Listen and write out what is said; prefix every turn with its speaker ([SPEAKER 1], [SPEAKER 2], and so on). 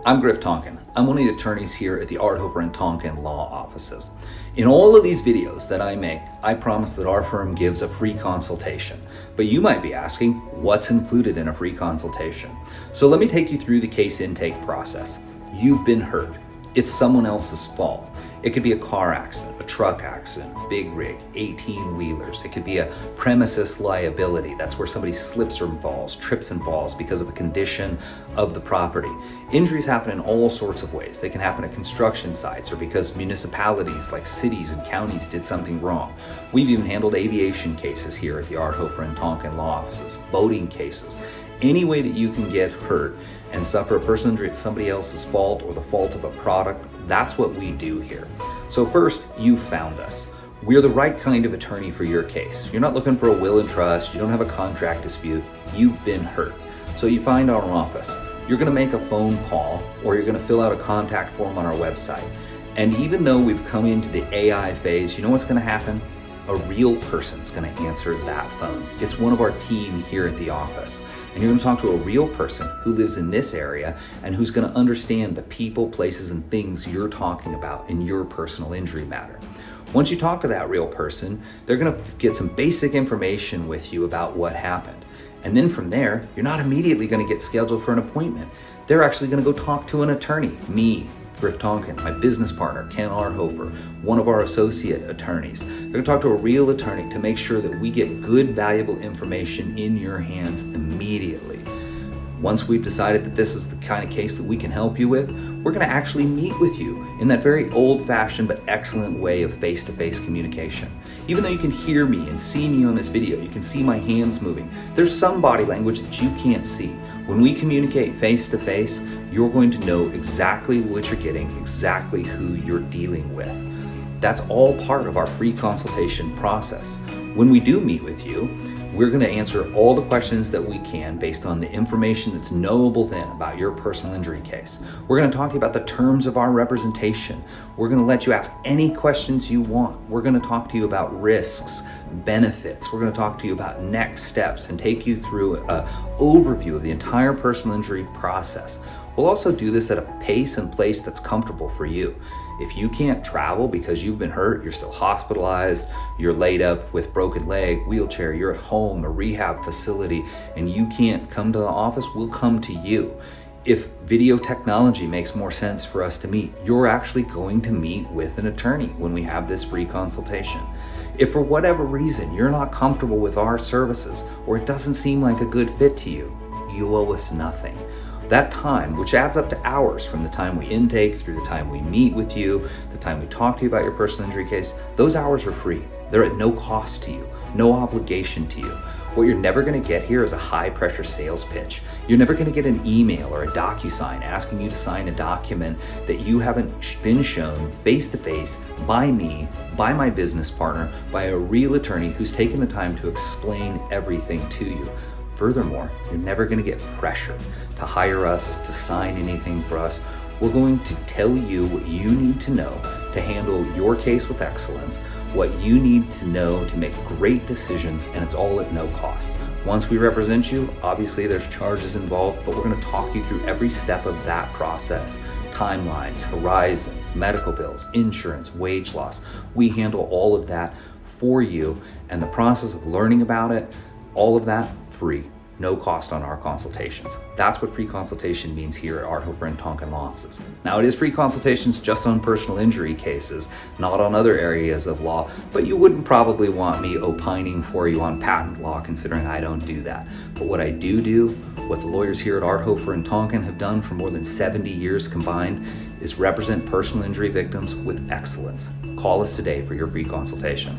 [SPEAKER 1] I'm Griff Tonkin. I'm one of the attorneys here at the Arthofer Tonkin Law Offices. In all of these videos that I make, I promise that our firm gives a free consultation. But you might be asking, what's included in a free consultation? So let me take you through the case intake process. You've been hurt. It's someone else's fault. It could be a car accident, a truck accident, big rig, 18-wheelers. It could be a premises liability. That's where somebody slips or falls, trips and falls because of a condition of the property. Injuries happen in all sorts of ways. They can happen at construction sites or because municipalities like cities and counties did something wrong. We've even handled aviation cases here at the Arthofer Tonkin Law Offices, boating cases. Any way that you can get hurt and suffer a personal injury at somebody else's fault or the fault of a product, that's what we do here. So first, you found us. We're the right kind of attorney for your case. You're not looking for a will and trust, you don't have a contract dispute, you've been hurt. So you find our office. You're gonna make a phone call or you're gonna fill out a contact form on our website. And even though we've come into the AI phase, you know what's gonna happen? A real person's gonna answer that phone. It's one of our team here at the office. And you're gonna talk to a real person who lives in this area and who's gonna understand the people, places, and things you're talking about in your personal injury matter. Once you talk to that real person, they're gonna get some basic information with you about what happened. And then from there, you're not immediately gonna get scheduled for an appointment. They're actually gonna go talk to an attorney, me, Griff Tonkin, my business partner, Ken Arthofer, one of our associate attorneys. They're gonna talk to a real attorney to make sure that we get good, valuable information in your hands immediately. Once we've decided that this is the kind of case that we can help you with, we're gonna actually meet with you in that very old-fashioned but excellent way of face-to-face communication. Even though you can hear me and see me on this video, you can see my hands moving, there's some body language that you can't see. When we communicate face-to-face, you're going to know exactly what you're getting, exactly who you're dealing with. That's all part of our free consultation process. When we do meet with you, we're going to answer all the questions that we can based on the information that's knowable then about your personal injury case. We're going to talk to you about the terms of our representation. We're going to let you ask any questions you want. We're going to talk to you about risks, benefits. We're going to talk to you about next steps and take you through an overview of the entire personal injury process. We'll also do this at a pace and place that's comfortable for you. If you can't travel because you've been hurt, you're still hospitalized, you're laid up with broken leg, wheelchair, you're at home, a rehab facility, and you can't come to the office, we'll come to you. If video technology makes more sense for us to meet, you're actually going to meet with an attorney when we have this free consultation. If for whatever reason you're not comfortable with our services or it doesn't seem like a good fit to you, you owe us nothing. That time, which adds up to hours from the time we intake through the time we meet with you, the time we talk to you about your personal injury case, those hours are free. They're at no cost to you, no obligation to you. What you're never gonna get here is a high pressure sales pitch. You're never gonna get an email or a DocuSign asking you to sign a document that you haven't been shown face to face by me, by my business partner, by a real attorney who's taken the time to explain everything to you. Furthermore, you're never going to get pressured to hire us, to sign anything for us. We're going to tell you what you need to know to handle your case with excellence, what you need to know to make great decisions, and it's all at no cost. Once we represent you, obviously there's charges involved, but we're going to talk you through every step of that process. Timelines, horizons, medical bills, insurance, wage loss. We handle all of that for you, and the process of learning about it, all of that free, no cost on our consultations. That's what free consultation means here at Arthofer Tonkin Law Offices. Now it is free consultations just on personal injury cases, not on other areas of law, but you wouldn't probably want me opining for you on patent law considering I don't do that. But what I do, what the lawyers here at Arthofer Tonkin have done for more than 70 years combined, is represent personal injury victims with excellence. Call us today for your free consultation.